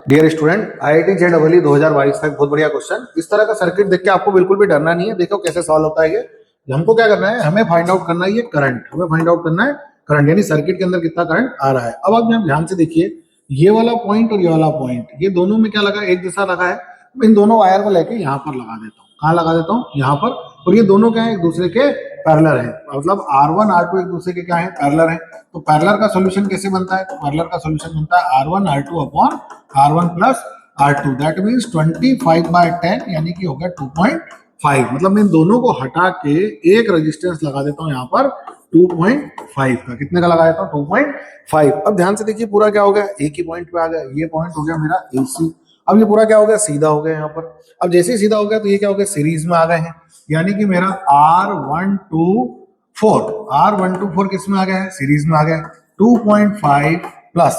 Dear student, IIT JEE 2022 का एक बहुत बढ़िया क्वेश्चन। इस तरह का सर्किट देख के आपको बिल्कुल भी डरना नहीं है। देखो कैसे सॉल्व होता है ये। हमको क्या करना है, हमें फाइंड आउट करना है ये करंट। हमें फाइंड आउट करना है करंट, यानी सर्किट के अंदर कितना करंट आ रहा है। अब आप यहाँ ध्यान से देखिए, ये वाला पॉइंट और ये वाला पॉइंट, ये दोनों में क्या लगा, एक जैसा लगा है। इन दोनों वायर को लेके यहाँ पर लगा देता हूँ। कहाँ लगा देता हूँ? यहाँ पर। और ये दोनों क्या है, एक दूसरे के पैरेलल है। मतलब R1 R2 एक दूसरे के क्या है, पैरेलल है। तो पैरेलल का सॉल्यूशन कैसे बनता है? तो पैरेलल का सॉल्यूशन बनता है R1 R2 upon R1 plus R2। That means 25/10, यानी कि हो गया 2.5। मतलब मैं इन दोनों को हटा के एक रेजिस्टेंस लगा देता हूँ यहाँ पर 2.5 का। कितने का लगा देता हूँ? 2.5। अब ध्यान से देखिए, पूरा क्या हो गया, एक ही पॉइंट पे आ गया। ये पॉइंट हो गया मेरा AC। अब ये पूरा क्या हो गया, सीधा हो गया यहाँ पर। अब जैसे ही सीधा हो गया तो ये क्या हो गया, सीरीज में आ गए हैं। यानी कि मेरा R124 किस में आ गया है, सीरीज में आ गया। 2.5 प्लस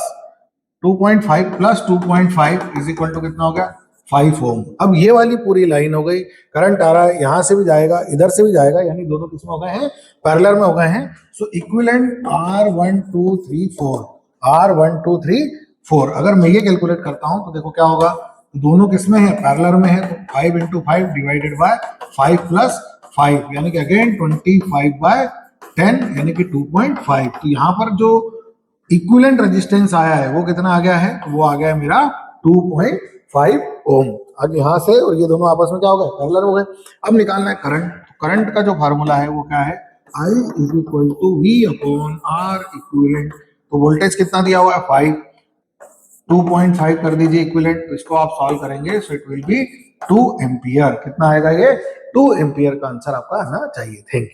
2.5 इज इक्वल टू कितना हो गया, 5 ओम। अब ये वाली पूरी लाइन हो गई, करंट आ रहा है, यहां से भी जाएगा, इधर से भी जाएगा, यानी दोनों किसमें हो गए हैं, पैरेलल में हो गए हैं। सो इक्विवेलेंट R1 2 3 4। अगर मैं ये कैलकुलेट करता हूं तो देखो क्या होगा, दोनों किसमें है, पैरेलल में है। तो 5 × 5 डिवाइडेड बाय 5 + 5, यानी कि अगेन 25/10, यानी कि 2.5। तो यहाँ पर जो इक्विवेलेंट रेजिस्टेंस आया है वो कितना आ गया है, वो आ गया है मेरा 2.5 ओम। अब यहाँ से और ये दोनों आपस में क्या हो गए, पैरेलल हो गए। अब निकालना है करंट। करंट का जो फार्मूला है वो क्या है, I = V/R इक्विवेलेंट। तो वोल्टेज कितना दिया हुआ है, 5। 2.5 कर दीजिए इक्विवेलेंट। तो इसको आप सॉल्व करेंगे, so it will be 2 ampere. कितना आएगा ये, 2 एम्पियर का आंसर आपका आना चाहिए। Thank you.